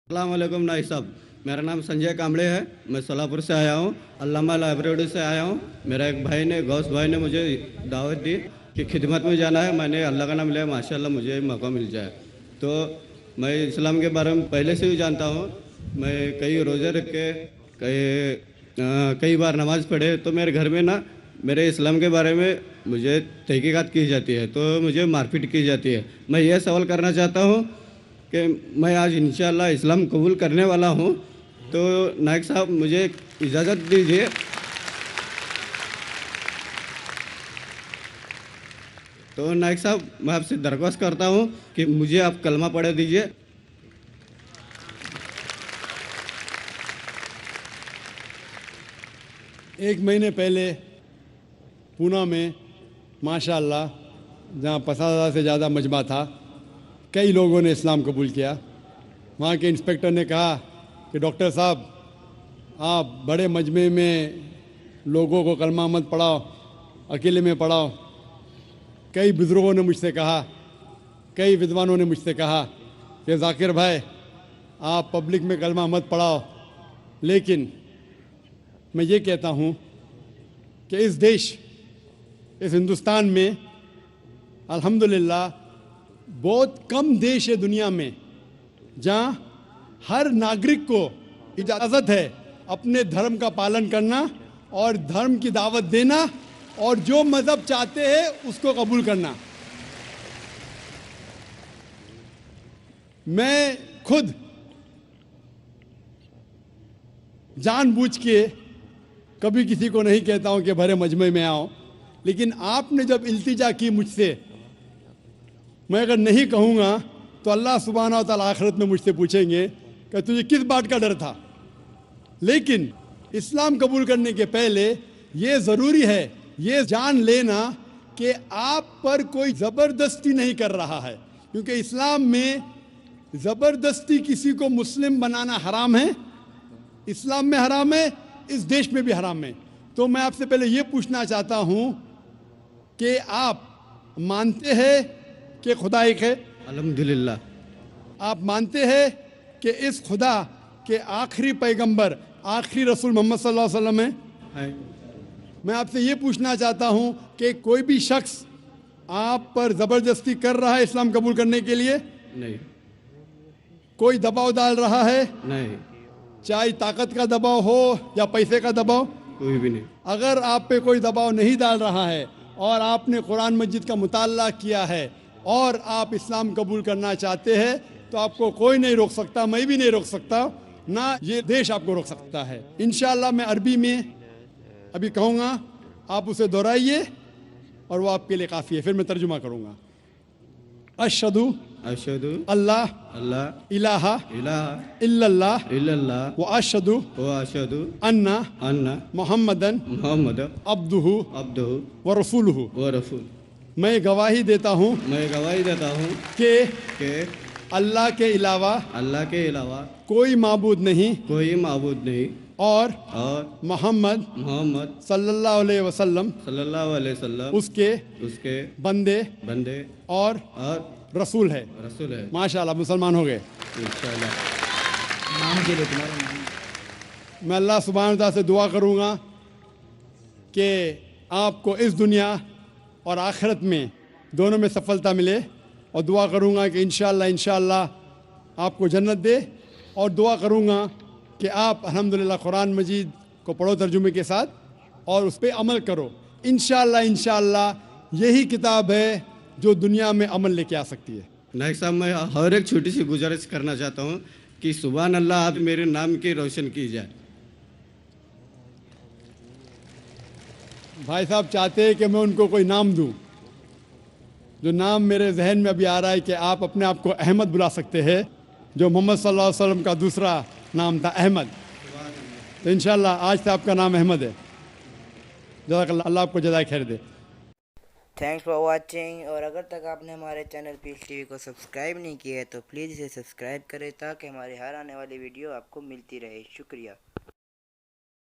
अस्सलाम वालेकुम नाइक साहब, मेरा नाम संजय कामड़े है। मैं सोलापुर से आया हूँ, अल्लामा लाइब्रेरी से आया हूँ। मेरा एक भाई ने, गौस भाई ने मुझे दावत दी कि खिदमत में जाना है। मैंने अल्लाह का नाम लिया, माशाल्लाह मुझे मौका मिल जाए। तो मैं इस्लाम के बारे में पहले से ही जानता हूँ। मैं कई रोज़े रख के कई बार नमाज़ पढ़े, तो मेरे घर में ना मेरे इस्लाम के बारे में मुझे तहकीकात की जाती है, तो मुझे मारपीट की जाती है। मैं ये सवाल करना चाहता हूँ कि मैं आज इंशाअल्लाह इस्लाम कबूल करने वाला हूँ, तो नायक साहब मुझे इजाज़त दीजिए। तो नायक साहब मैं आपसे दरख्वास्त करता हूँ कि मुझे आप कलमा पढ़ दीजिए। एक महीने पहले पूना में माशाअल्लाह, जहाँ 50,000 से ज़्यादा मजमा था, कई लोगों ने इस्लाम कबूल किया। वहाँ के इंस्पेक्टर ने कहा कि डॉक्टर साहब, आप बड़े मजमे में लोगों को कलमा मत पढ़ाओ, अकेले में पढ़ाओ। कई बुज़ुर्गों ने मुझसे कहा, कई विद्वानों ने मुझसे कहा कि ज़ाकिर भाई, आप पब्लिक में कलमा मत पढ़ाओ। लेकिन मैं ये कहता हूँ कि इस देश, इस हिंदुस्तान में अल्हम्दुलिल्लाह बहुत कम देश है दुनिया में जहाँ हर नागरिक को इजाज़त है अपने धर्म का पालन करना और धर्म की दावत देना और जो मज़हब चाहते हैं उसको कबूल करना। मैं खुद जानबूझ के कभी किसी को नहीं कहता हूँ कि भरे मजमे में आओ, लेकिन आपने जब इल्तिजा की मुझसे, मैं अगर नहीं कहूँगा तो अल्लाह सुब्हाना व तआला आखिरत में मुझसे पूछेंगे कि तुझे किस बात का डर था। लेकिन इस्लाम कबूल करने के पहले ये ज़रूरी है ये जान लेना कि आप पर कोई ज़बरदस्ती नहीं कर रहा है, क्योंकि इस्लाम में ज़बरदस्ती किसी को मुस्लिम बनाना हराम है। इस्लाम में हराम है, इस देश में भी हराम है। तो मैं आपसे पहले ये पूछना चाहता हूँ कि आप मानते हैं कि खुदा एक है? अल्हम्दुलिल्लाह। आप मानते हैं कि इस खुदा के आखिरी पैगंबर, आखिरी रसूल मोहम्मद सल्लल्लाहु अलैहि वसल्लम हैं? मैं आपसे ये पूछना चाहता हूँ कि कोई भी शख्स आप पर ज़बरदस्ती कर रहा है इस्लाम कबूल करने के लिए? नहीं। कोई दबाव डाल रहा है? नहीं, चाहे ताकत का दबाव हो या पैसे का दबाव? कोई भी नहीं। अगर आप पे कोई दबाव नहीं डाल रहा है और आपने कुरान मस्जिद का मुताला किया है और आप इस्लाम कबूल करना चाहते हैं, तो आपको कोई नहीं रोक सकता, मैं भी नहीं रोक सकता, ना ये देश आपको रोक सकता है। इंशाअल्लाह मैं अरबी में अभी कहूँगा, आप उसे दोहराइए और वो आपके लिए काफ़ी है, फिर मैं तर्जुमा करूँगा। अशहदु अशहदु अल्लाह अल्लाह इलाहा इलाहा इल्लल्लाह इल्लल्लाह व अशहदु व अशहदु अन्ना अन्ना मुहम्मदन मुहम्मद अब्दुहु अब्दुहु व रसूलुहु। व रसूल। मैं गवाही देता हूँ मैं गवाही देता हूँ कि कि अल्लाह के अलावा अल्लाह के अलावा कोई माबूद नहीं कोई माबूद नहीं और और मोहम्मद मोहम्मद सल्लल्लाहु अलैहि वसल्लम सल्लल्लाहु अलैहि वसल्लम उसके बंदे बंदे और और रसूल है। रसूल है। माशाअल्लाह, मुसलमान हो गए। इंशाअल्लाह। मैं अल्लाह सुब्हानहू व तआला से दुआ करूँगा कि आपको इस दुनिया और आखिरत में दोनों में सफलता मिले, और दुआ करूँगा कि इंशाअल्लाह आपको जन्नत दे, और दुआ करूँगा कि आप अल्हम्दुलिल्लाह कुरान मजीद को पढ़ो तर्जुमे के साथ और उस पर अमल करो। इंशाअल्लाह यही किताब है जो दुनिया में अमल लेके आ सकती है। नायक साहब, मैं हर एक छोटी सी गुजारिश करना चाहता हूँ कि सुभान अल्लाह आप मेरे नाम की रोशन की जाए। भाई साहब चाहते हैं कि मैं उनको कोई नाम दूं, जो नाम मेरे जहन में अभी आ रहा है कि आप अपने आप को अहमद बुला सकते हैं, जो मोहम्मद सल्लल्लाहु अलैहि वसल्लम का दूसरा नाम था अहमद। तो इंशाअल्लाह आज से आपका नाम अहमद है। जज़ाकल्लाह, अल्लाह आपको जज़ाए खैर दे। Thanks for watching. और अगर तक आपने हमारे चैनल पीस टीवी को सब्सक्राइब नहीं किया है तो प्लीज़ इसे सब्सक्राइब करें ताकि हमारी हर आने वाली वीडियो आपको मिलती रहे। शुक्रिया।